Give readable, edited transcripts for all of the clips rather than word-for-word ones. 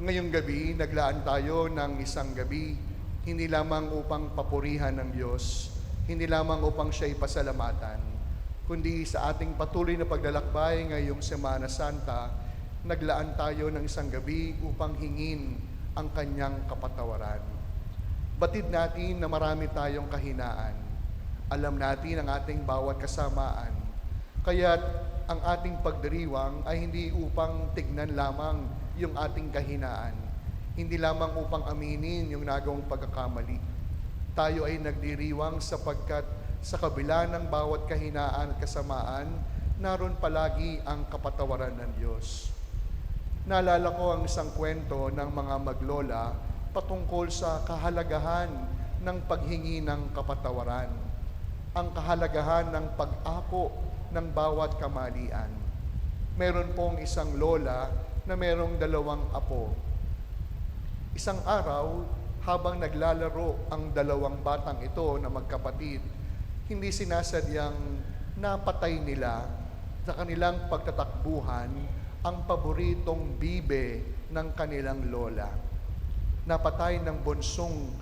Ngayong gabi, naglaan tayo ng isang gabi, hindi lamang upang papurihan ng Diyos, hindi lamang upang siya'y pasalamatan, kundi sa ating patuloy na paglalakbay ngayong Semana Santa, naglaan tayo ng isang gabi upang hingin ang kanyang kapatawaran. Batid natin na marami tayong kahinaan. Alam natin ang ating bawat kasamaan. Kaya't ang ating pagdiriwang ay hindi upang tignan lamang yung ating kahinaan. Hindi lamang upang aminin yung nagawang pagkakamali. Tayo ay nagdiriwang sapagkat sa kabila ng bawat kahinaan at kasamaan, naroon palagi ang kapatawaran ng Diyos. Naalala ko ang isang kwento ng mga maglola patungkol sa kahalagahan ng paghingi ng kapatawaran, ang kahalagahan ng pag-ako ng bawat kamalian. Meron pong isang lola na merong 2 apo. Isang araw, habang naglalaro ang 2 batang ito na magkapatid, hindi sinasadyang napatay nila sa kanilang pagtatakbuhan ang paboritong bibe ng kanilang lola. Napatay ng bunsong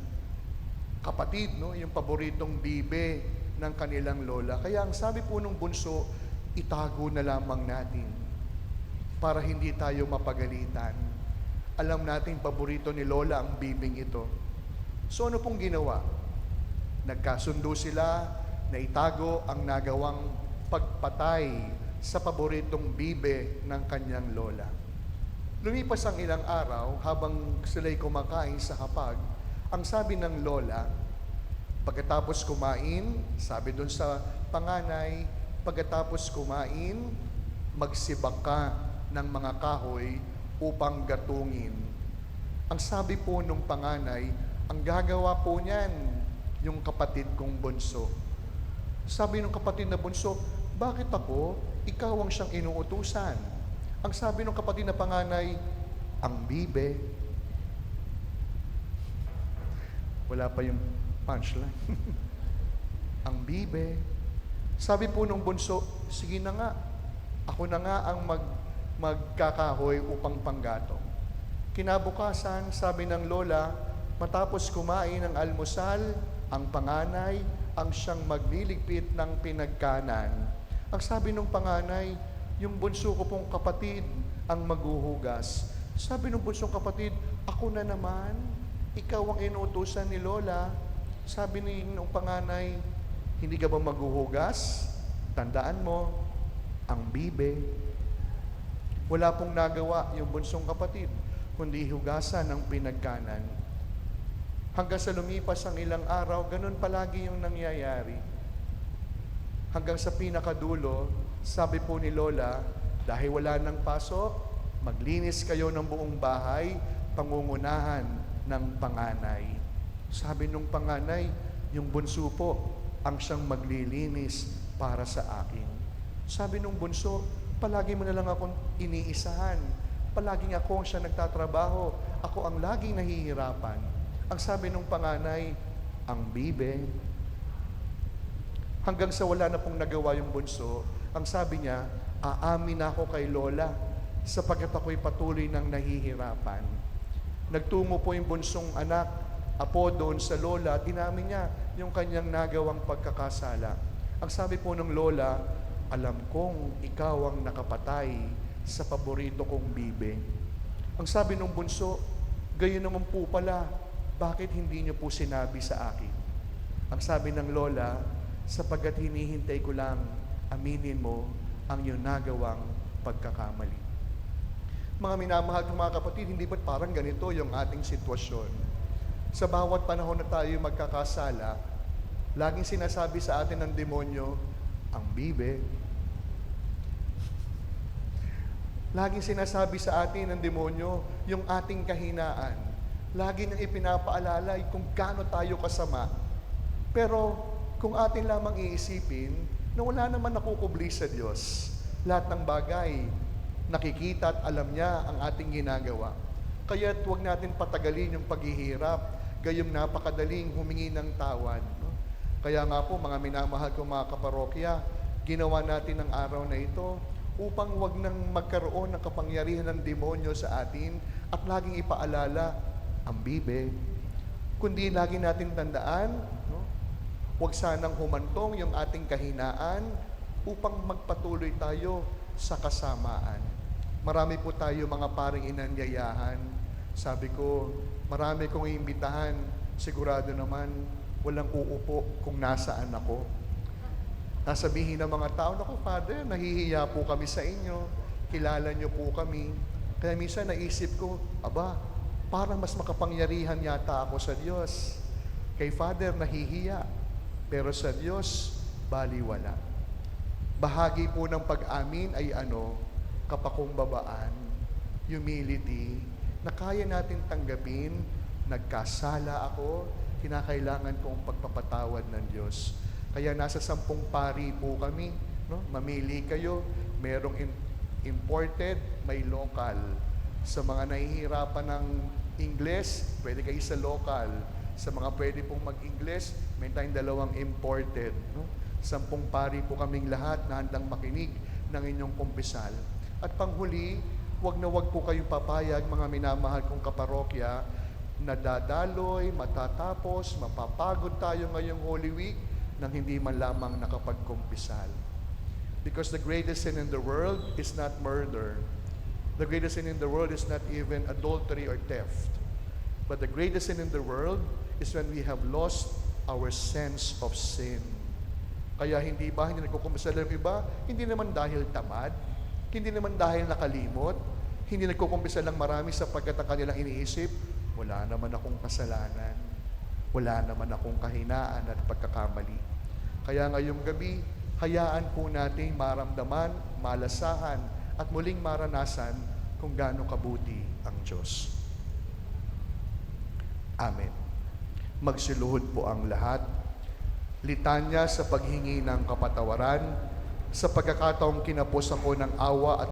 kapatid, no? Yung paboritong bibe ng kanilang lola. Kaya ang sabi po ng bunso, itago na lamang natin para hindi tayo mapagalitan. Alam natin paborito ni lola ang bibing ito. So ano pong ginawa? Nagkasundo sila na itago ang nagawang pagpatay sa paboritong bibe ng kanyang lola. Lumipas ang ilang araw habang sila'y kumakain sa hapag, ang sabi ng lola, pagkatapos kumain, sabi doon sa panganay, pagkatapos kumain, magsibak ka ng mga kahoy upang gatungin. Ang sabi po nung panganay, ang gagawa po niyan, yung kapatid kong bunso. Sabi nung kapatid na bunso, bakit ako? Ikaw ang siyang inuutusan. Ang sabi ng kapatid na panganay, ang bibe. Wala pa yung punchline. Ang bibe. Sabi po nung bunso, sige na nga, ako na nga ang magkakahoy upang panggatong. Kinabukasan, sabi ng lola, matapos kumain ng almusal, ang panganay ang siyang magliligpit ng pinagkanan. Ang sabi ng panganay, yung bunso ko pong kapatid ang maghuhugas. Sabi ng bunsong kapatid, ako na naman, ikaw ang inuutusan ni lola. Sabi ng panganay, hindi ka ba maghuhugas? Tandaan mo, ang bibe. Wala pong nagawa yung bunsong kapatid, kundi hugasan ng pinagkanan. Hanggang sa lumipas ang ilang araw, ganun palagi yung nangyayari. Hanggang sa pinakadulo, sabi po ni lola, dahil wala nang pasok, maglinis kayo ng buong bahay, pangungunahan ng panganay. Sabi nung panganay, yung bunso po ang siyang maglilinis para sa akin. Sabi nung bunso, palagi mo na lang akong iniisahan. Palaging ako ang siya nagtatrabaho. Ako ang laging nahihirapan. Ang sabi nung panganay, ang bibe. Hanggang sa wala na pong nagawa yung bunso, ang sabi niya, aamin ako kay lola sapagkat ako'y patuloy ng nahihirapan. Nagtungo po yung bunsong anak, apo doon sa lola at inamin niya yung kanyang nagawang pagkakasala. Ang sabi po ng lola, alam kong ikaw ang nakapatay sa paborito kong bibe. Ang sabi ng bunso, gayon naman po pala, bakit hindi niyo po sinabi sa akin? Ang sabi ng lola, sapagkat hinihintay ko lang, aminin mo ang iyong nagawang pagkakamali. Mga minamahal kong mga kapatid, hindi ba't parang ganito yung ating sitwasyon? Sa bawat panahon na tayo magkakasala, laging sinasabi sa atin ng demonyo, ang bibe. Laging sinasabi sa atin ng demonyo, yung ating kahinaan. Lagi nang ipinapaalala kung gaano tayo kasama. Pero kung atin lamang iisipin na wala naman nakukubli sa Diyos, lahat ng bagay, nakikita at alam niya ang ating ginagawa. Kaya't huwag natin patagalin yung paghihirap, gayong napakadaling humingi ng tawad. No? Kaya nga po, mga minamahal kong mga kaparokya, ginawa natin ang araw na ito upang wag nang magkaroon ng kapangyarihan ng demonyo sa atin at laging ipaalala ang Bibe. Kundi lagi nating tandaan, no? Huwag sanang humantong yung ating kahinaan upang magpatuloy tayo sa kasamaan. Marami po tayo mga paring inanyayahan. Sabi ko, marami kong iimbitahan. Sigurado naman, walang uupo kung nasaan ako. Nasabihin ng mga tao, naku Father, nahihiya po kami sa inyo. Kilala niyo po kami. Kaya minsan naisip ko, aba, parang mas makapangyarihan yata ako sa Diyos. Kay Father, nahihiya. Pero sa Diyos, baliwala. Bahagi po ng pag-amin ay kapakumbabaan, humility, na kaya natin tanggapin, nagkasala ako, kinakailangan kong pagpapatawad ng Diyos. Kaya nasa 10 pari po kami, no? Mamili kayo, merong imported, may local. Sa mga nahihirapan ng Ingles, pwede kayo sa local. Sa mga pwede pong mag-Ingles, may tayong 2 imported. No? 10 pari po kaming lahat na handang makinig ng inyong kumpisal. At panghuli, wag na wag po kayong papayag, mga minamahal kong kaparokya, na dadaloy, matatapos, mapapagod tayo ngayong Holy Week nang hindi man lamang nakapagkumpisal. Because the greatest sin in the world is not murder. The greatest sin in the world is not even adultery or theft. But the greatest sin in the world is when we have lost our sense of sin. Kaya hindi nagkukumpisal ng iba? Hindi naman dahil tamad, hindi naman dahil nakalimot, hindi nagkukumpisal ng marami sapagkat ang kanilang iniisip, wala naman akong kasalanan, wala naman akong kahinaan at pagkakamali. Kaya ngayong gabi, hayaan po nating maramdaman, malasahan, at muling maranasan kung gaano kabuti ang Diyos. Amen. Magsiluhod po ang lahat. Litanya sa paghingi ng kapatawaran, sa pagkakataong kinapos ako ng awa at